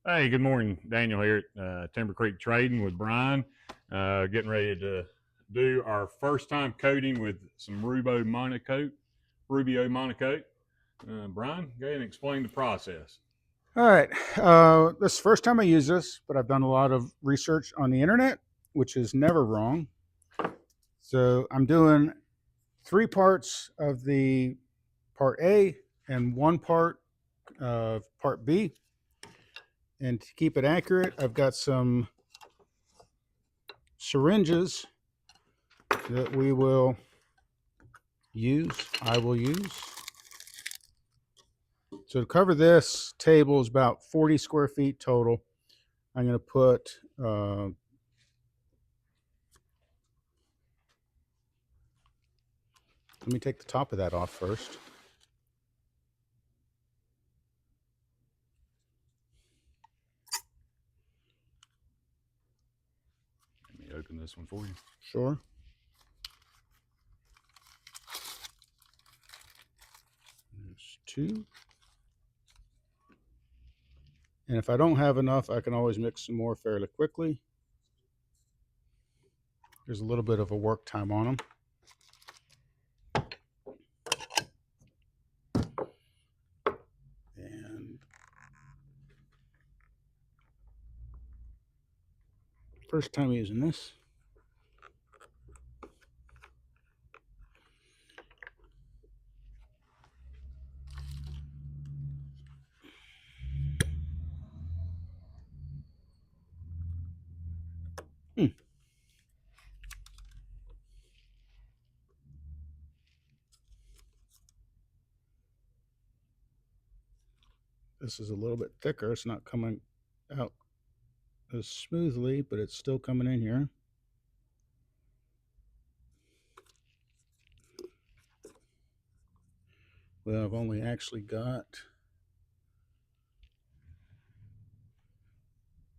Hey, good morning. Daniel here at Timber Creek Trading with Brian. Getting ready to do our first time coating with some Rubio Monocoat. Brian, go ahead and explain the process. All right. This is the first time I use this, but I've done a lot of research on the internet, which is never wrong. So I'm doing 3 parts of the part A and 1 part of part B. And to keep it accurate, I've got some syringes that I will use. So to cover this table is about 40 square feet total. I'm going to put let me take the top of that off first. Let me open this one for you. Sure. There's 2. And if I don't have enough, I can always mix some more fairly quickly. There's a little bit of a work time on them. And first time using this. This is a little bit thicker. It's not coming out as smoothly, but it's still coming in here. Well, I've only actually got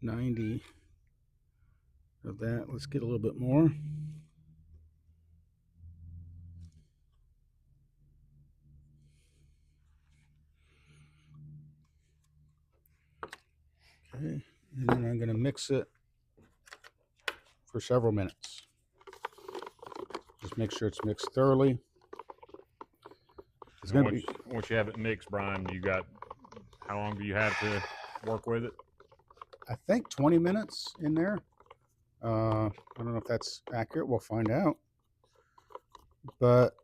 90 of that. Let's get a little bit more. Okay, and then I'm going to mix it for several minutes. Just make sure it's mixed thoroughly. It's going to be once you have it mixed, Brian. How long do you have to work with it? I think 20 minutes in there. I don't know if that's accurate. We'll find out. But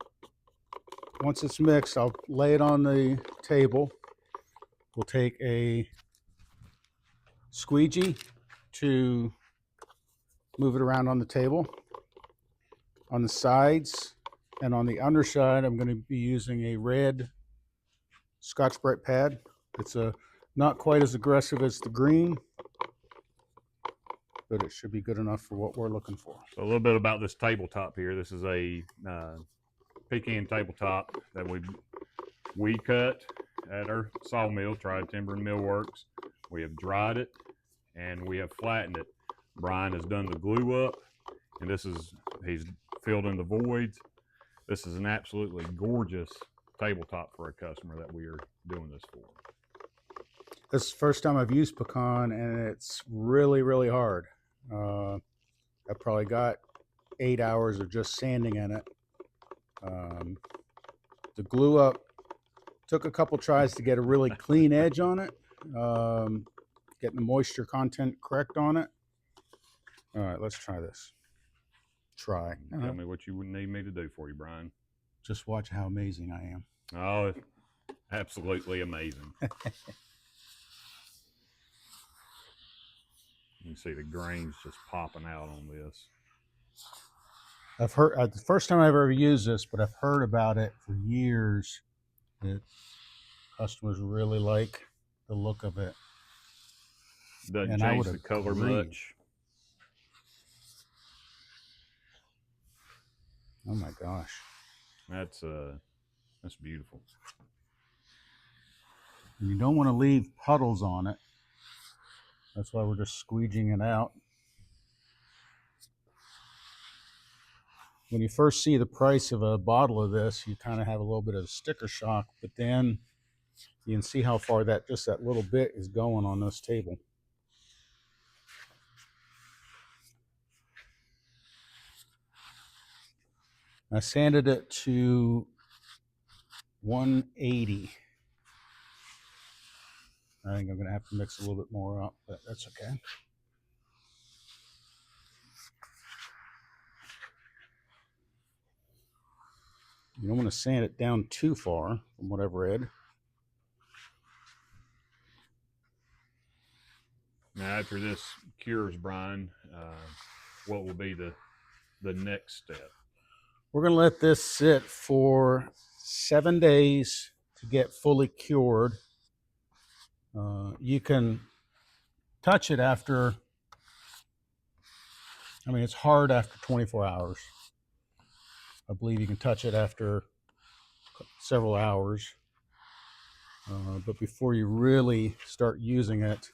once it's mixed, I'll lay it on the table. We'll take a squeegee to move it around on the table. On the sides and on the underside, I'm going to be using a red Scotch-Brite pad. It's not quite as aggressive as the green, but it should be good enough for what we're looking for. So a little bit about this tabletop here. This is a pecan tabletop that we cut at our sawmill, Triad Timber and Millworks. We have dried it and we have flattened it. Brian has done the glue up, and he's filled in the voids. This is an absolutely gorgeous tabletop for a customer that we are doing this for. This is the first time I've used pecan, and it's really, really hard. I probably got 8 hours of just sanding in it. The glue up took a couple tries to get a really clean edge on it, getting the moisture content correct on it. All right, let's try this. Tell me what you would need me to do for you, Brian. Just watch how amazing I am. Oh, absolutely amazing. You can see the grains just popping out on this. I've heard the first time I've ever used this, but I've heard about it for years. That customers really like the look of it. Doesn't change the color much. Oh my gosh, that's beautiful. And you don't want to leave puddles on it. That's why we're just squeegeeing it out. When you first see the price of a bottle of this, you kind of have a little bit of sticker shock, but then you can see how far that little bit is going on this table. I sanded it to 180. I think I'm going to have to mix a little bit more up, but that's okay. You don't want to sand it down too far, from what I've read. Now, after this cures, Brian, what will be the next step? We're going to let this sit for 7 days to get fully cured. You can touch it after, I mean, it's hard after 24 hours. I believe you can touch it after several hours. But before you really start using it,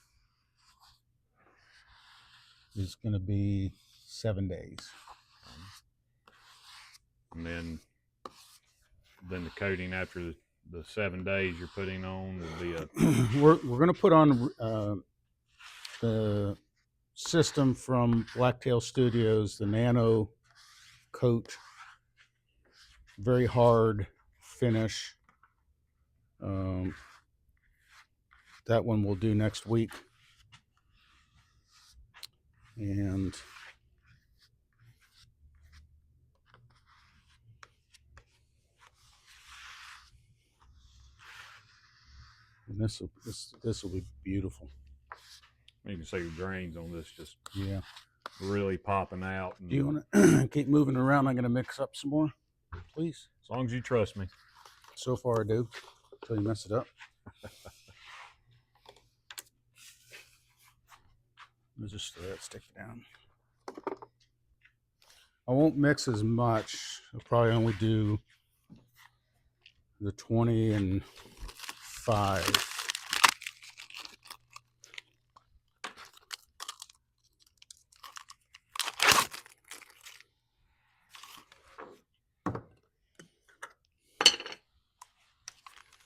it's going to be 7 days. And then the coating after the 7 days you're putting on will be a... we're going to put on the system from Blacktail Studios, the Nano Coat, very hard finish. That one we'll do next week. And this will be beautiful. You can see the grains on this just Yeah, really popping out. do you want to keep moving around? I'm going to mix up some more, please. As long as you trust me. So far I do, until you mess it up. I'll just let it stick down. I won't mix as much. I'll probably only do the 20 and 5.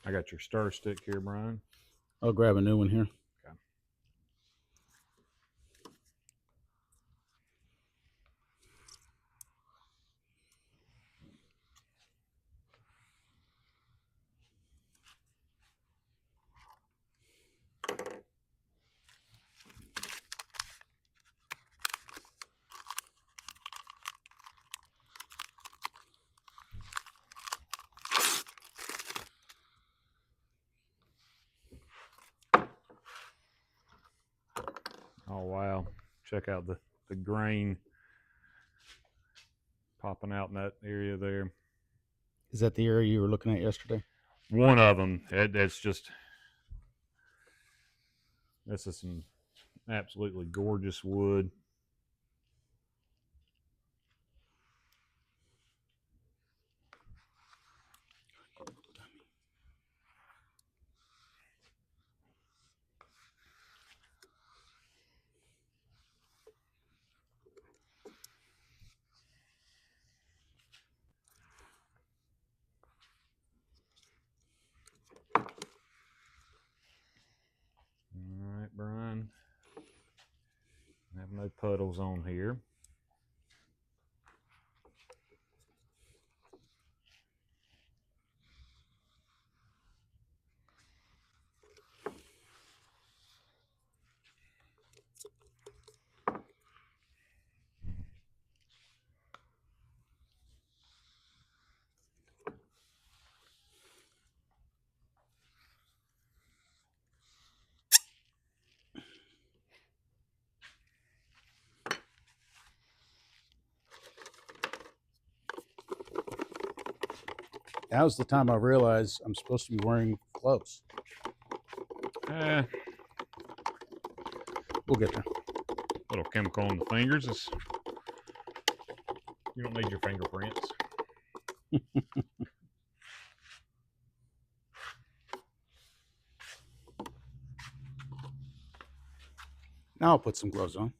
I got your stir stick here, Brian. I'll grab a new one here. Okay. Oh, wow. Check out the grain popping out in that area there. Is that the area you were looking at yesterday? One of them. That's just... This is some absolutely gorgeous wood. All right, Brian. I have no puddles on here. Now's the time I realize I'm supposed to be wearing gloves. We'll get there. Little chemical on the fingers. You don't need your fingerprints. Now I'll put some gloves on.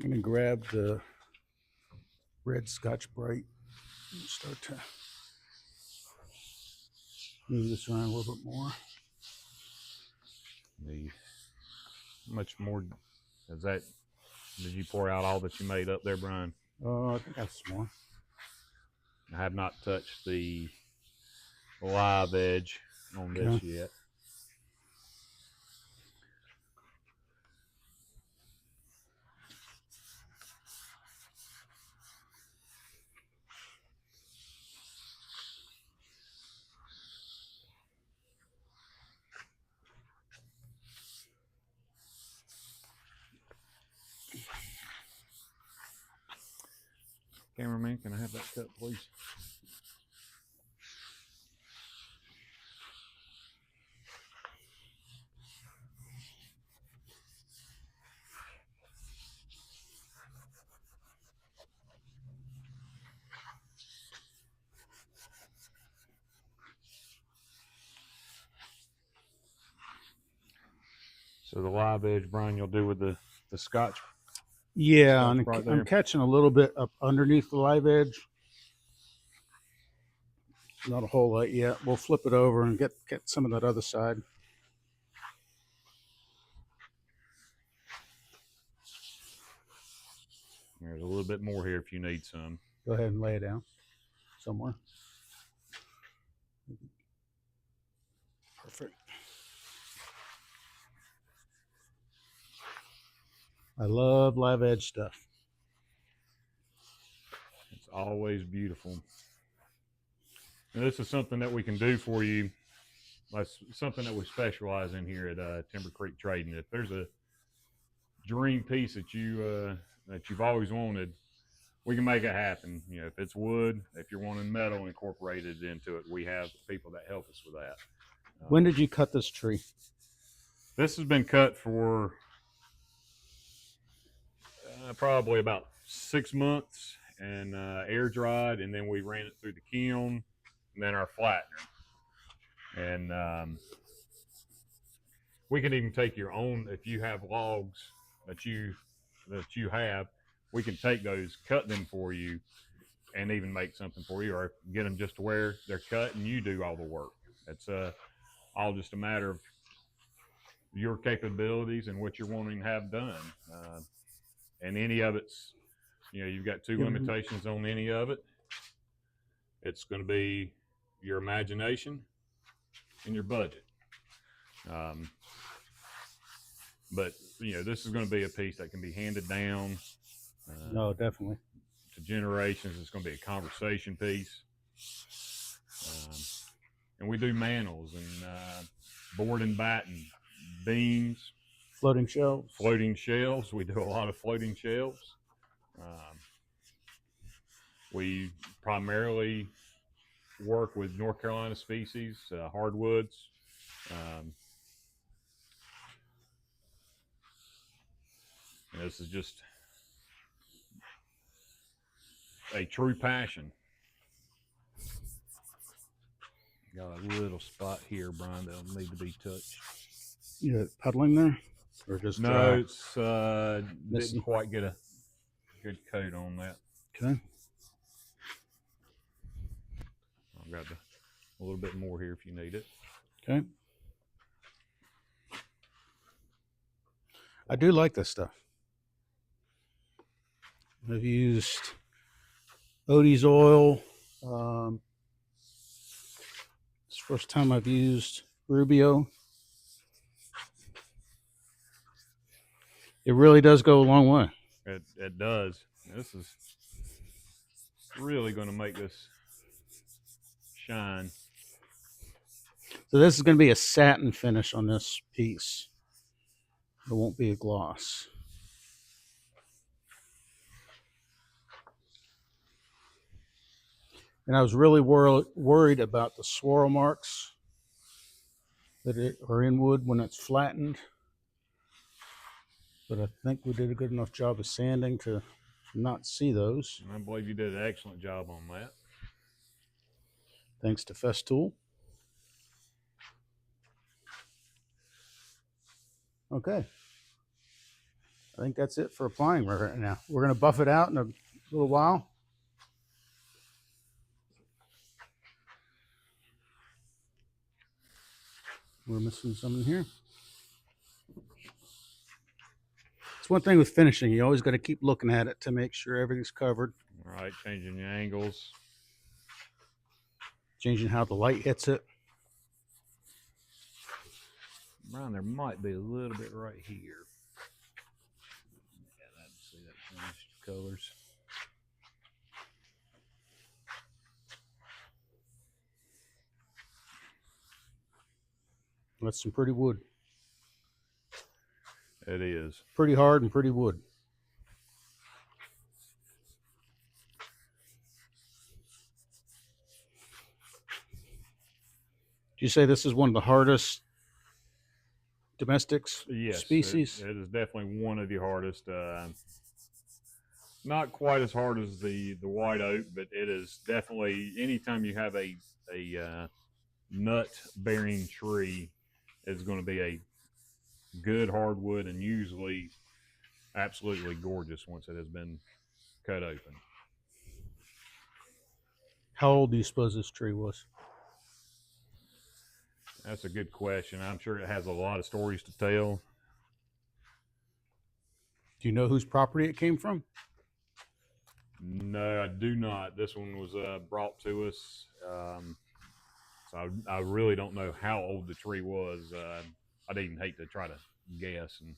I'm going to grab the red Scotch Brite and start to move this around a little bit more. How much more is that? Did you pour out all that you made up there, Brian? I think that's more. I have not touched the live edge on this yet. Cameraman, can I have that cut, please? So the live edge, Brian, you'll do with the Scotch. Yeah, Scotch and right I'm there. catching a little bit up underneath the live edge. Not a whole lot yet. We'll flip it over and get some of that other side. There's a little bit more here if you need some. Go ahead and lay it down somewhere. Perfect. I love live edge stuff. It's always beautiful. And this is something that we can do for you. That's something that we specialize in here at Timber Creek Trading. If there's a dream piece that you've always wanted, we can make it happen. You know, if it's wood, if you're wanting metal incorporated into it, we have people that help us with that. When did you cut this tree? This has been cut for probably about 6 months and air dried, and then we ran it through the kiln and then our flattener. And we can even take your own, if you have logs that you have, we can take those, cut them for you, and even make something for you, or get them just to where they're cut and you do all the work. It's all just a matter of your capabilities and what you're wanting to have done. And any of it's, you know, you've got two limitations on any of it. It's going to be your imagination and your budget. But you know, this is going to be a piece that can be handed down. No, definitely. To generations. It's going to be a conversation piece. And we do mantles and board and batten, beams, floating shelves. Floating shelves. We do a lot of floating shelves. We primarily work with North Carolina species, hardwoods. And this is just a true passion. Got a little spot here, Brian, that'll need to be touched. You puddling there, or just no? Dry? It's didn't quite get a good coat on that. Okay. I've got a little bit more here if you need it. Okay. I do like this stuff. I've used Odie's oil. It's the first time I've used Rubio. It really does go a long way. It does. This is really going to make this shine. So this is going to be a satin finish on this piece. It won't be a gloss. And I was really worried about the swirl marks that are in wood when it's flattened. But I think we did a good enough job of sanding to not see those. And I believe you did an excellent job on that. Thanks to Festool. Okay. I think that's it for applying right now. We're going to buff it out in a little while. We're missing something here. It's one thing with finishing. You always got to keep looking at it to make sure everything's covered. All right, changing the angles. Changing how the light hits it. Brian, there might be a little bit right here. Yeah, let's see that finished colors. That's some pretty wood. It is. Pretty hard and pretty wood. Do you say this is one of the hardest domestics species? It is definitely one of the hardest. Not quite as hard as the white oak, but it is definitely, anytime you have a nut bearing tree, it's going to be a good hardwood and usually absolutely gorgeous once it has been cut open. How old do you suppose this tree was? That's a good question. I'm sure it has a lot of stories to tell. Do you know whose property it came from? No, I do not. This one was brought to us. So I really don't know how old the tree was. I'd even hate to try to guess. And